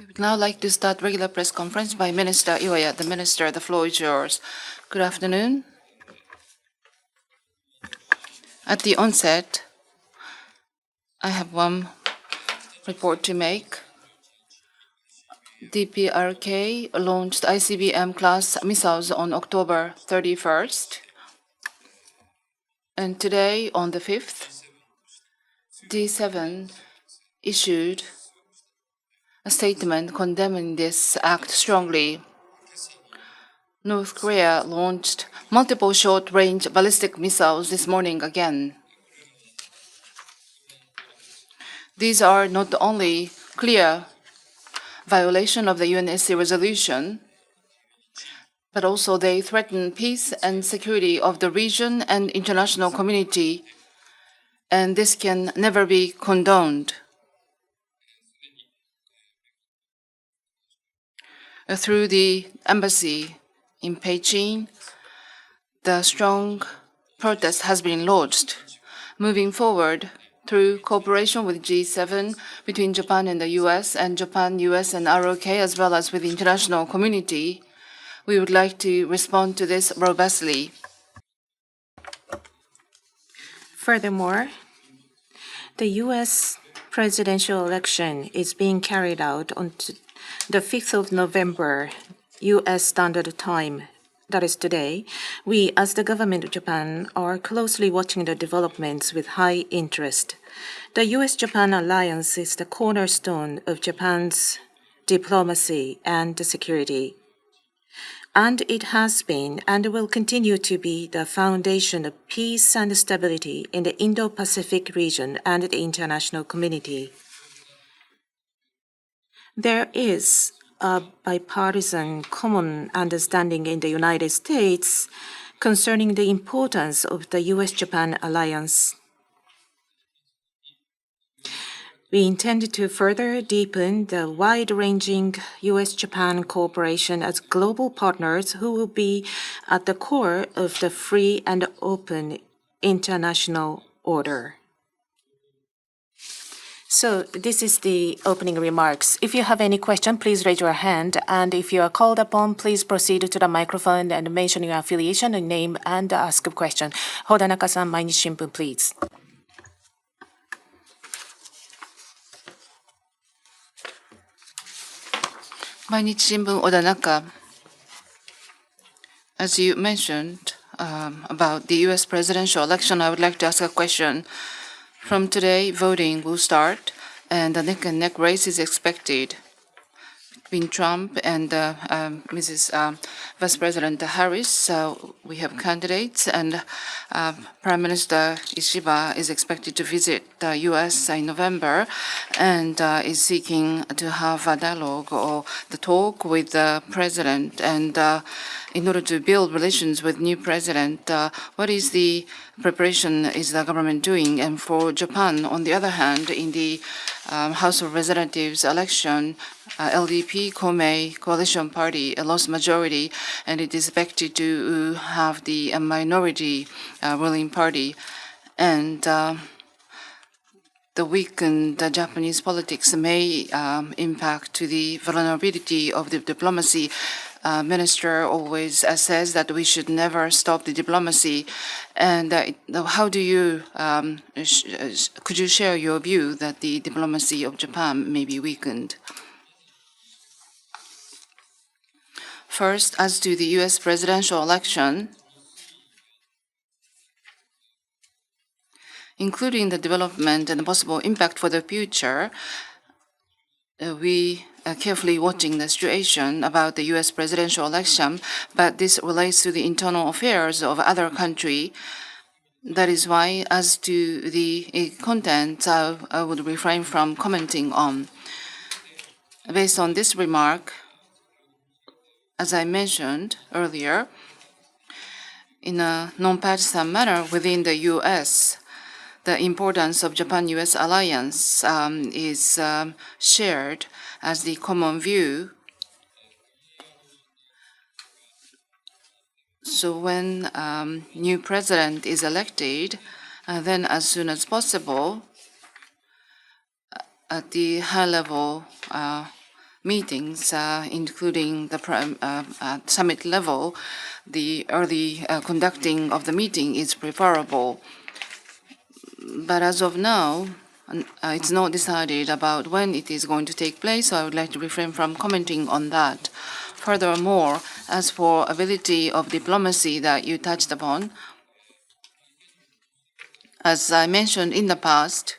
We would now like to start regular press conference by Minister IWAYA. The Minister, the floor is yours. Good afternoon. At the onset, I have one report to make. DPRK launched ICBM-class missiles on October 31st. And today, on the 5th, D7 issued a statement condemning this act strongly. North Korea launched multiple short-range ballistic missiles this morning again. These are not only clear violation of the UNSC resolution, but also they threaten peace and security of the region and international community, and this can never be condoned. Through the embassy in Beijing, the strong protest has been launched. Moving forward, through cooperation with G7 between Japan and the US, and Japan, US, and ROK, as well as with the international community, we would like to respond to this robustly. Furthermore, the US presidential election is being carried out on the 5th of November, US Standard Time. That is today. We, as the government of Japan, are closely watching the developments with high interest. The US-Japan alliance is the cornerstone of Japan's diplomacy and security. And it has been and will continue to be the foundation of peace and stability in the Indo-Pacific region and the international community. There is a bipartisan common understanding in the United States concerning the importance of the US-Japan alliance. We intend to further deepen the wide-ranging US-Japan cooperation as global partners who will be at the core of the free and open international order. So this is the opening remarks. If you have any question, please raise your hand. And if you are called upon, please proceed to the microphone and mention your affiliation and name and ask a question. Hodanaka-san, Mainichi Shimbun, please. Mainichi Shimbun, Odanaka. As you mentioned about the US presidential election, I would like to ask a question. From today, voting will start, and the neck-and-neck race is expected between Trump and Mrs. Vice President Harris. So we have candidates, and Prime Minister Ishiba is expected to visit the U.S. in November and is seeking to have a dialogue or the talk with the president. And in order to build relations with new president, what is the preparation is the government doing? And for Japan, on the other hand, in the House of Representatives election, LDP, Komeei coalition party lost majority, and it is expected to have the minority ruling party. And the weakened Japanese politics may impact to the vulnerability of the diplomacy. Minister always says that we should never stop the diplomacy. And how do you, could you share your view that the diplomacy of Japan may be weakened? First, as to the US presidential election, including the development and the possible impact for the future, we are carefully watching the situation about the US presidential election, but this relates to the internal affairs of other country. That is why, as to the content, I would refrain from commenting on. Based on this remark, as I mentioned earlier, in a non-partisan manner within the US, the importance of Japan-US alliance is shared as the common view. So when new president is elected, then as soon as possible, at the high-level meetings, including the summit level, the early conducting of the meeting is preferable. But as of now, it's not decided about when it is going to take place, so I would like to refrain from commenting on that. Furthermore, as for ability of diplomacy that you touched upon, as I mentioned in the past,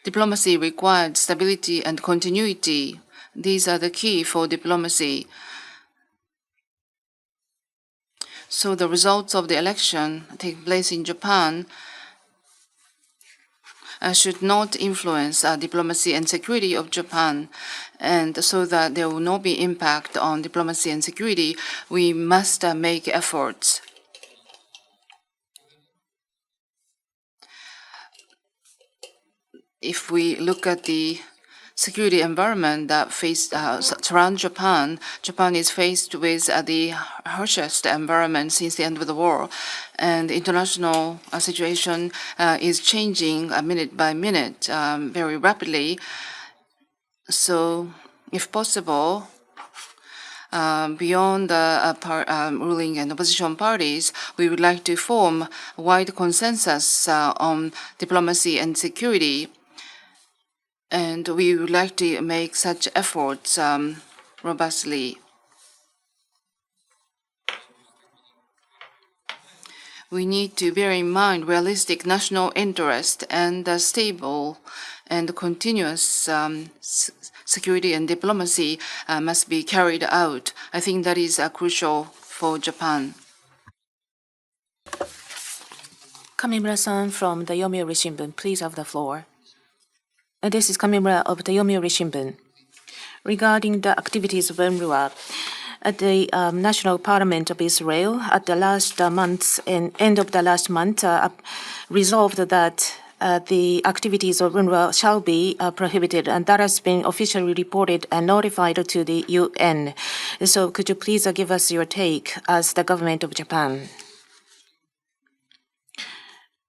diplomacy required stability and continuity. These are the key for diplomacy. So the results of the election taking place in Japan should not influence diplomacy and security of Japan. And so that there will not be impact on diplomacy and security, we must make efforts. If we look at the security environment that surrounds Japan, Japan is faced with the harshest environment since the end of the war, and the international situation is changing minute by minute very rapidly. So, if possible, beyond the ruling and opposition parties, we would like to form a wide consensus on diplomacy and security. And we would like to make such efforts robustly. We need to bear in mind realistic national interest and stable and continuous security and diplomacy must be carried out. I think that is crucial for Japan. Kamimura-san from the Yomiuri Shimbun, please have the floor. This is Kamimura of the Yomiuri Shimbun. Regarding the activities of UNRWA, at the National Parliament of Israel at the last month and end of the last month resolved that the activities of UNRWA shall be prohibited, and that has been officially reported and notified to the UN. So could you please give us your take as the government of Japan?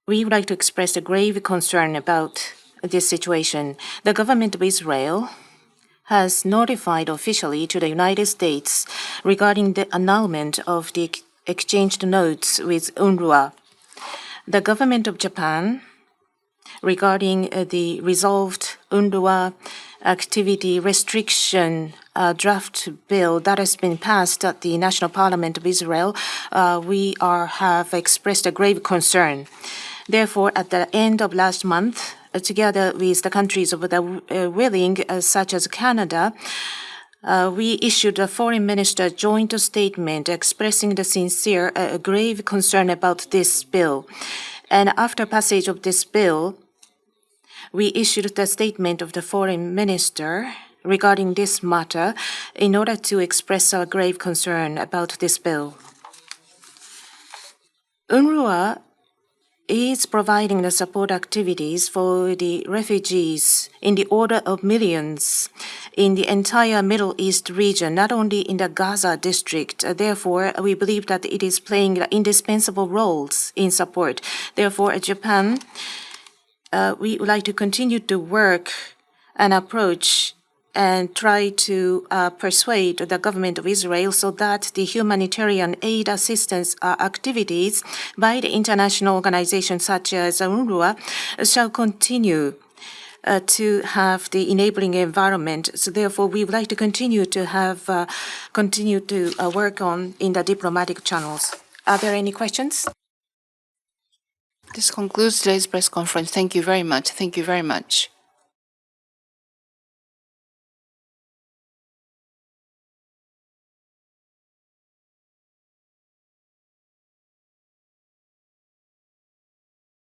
We would like to express a grave concern about this situation. The government of Israel has notified officially to the United States regarding the annulment of the exchanged notes with UNRWA. The government of Japan, regarding the resolved UNRWA activity restriction draft bill that has been passed at the National Parliament of Israel, we have expressed a grave concern. Therefore, at the end of last month, together with the countries of the willing, such as Canada, we issued a foreign minister joint statement expressing the sincere, grave concern about this bill. And after passage of this bill, we issued the statement of the foreign minister regarding this matter in order to express our grave concern about this bill. UNRWA is providing the support activities for the refugees in the order of millions in the entire Middle East region, not only in the Gaza district. Therefore, we believe that it is playing indispensable roles in support. Therefore, Japan, we would like to continue to work and approach and try to persuade the government of Israel so that the humanitarian aid assistance activities by the international organizations such as UNRWA shall continue to have the enabling environment. So therefore, we would like to continue to work on in the diplomatic channels. Are there any questions? This concludes today's press conference. Thank you very much. Thank you very much.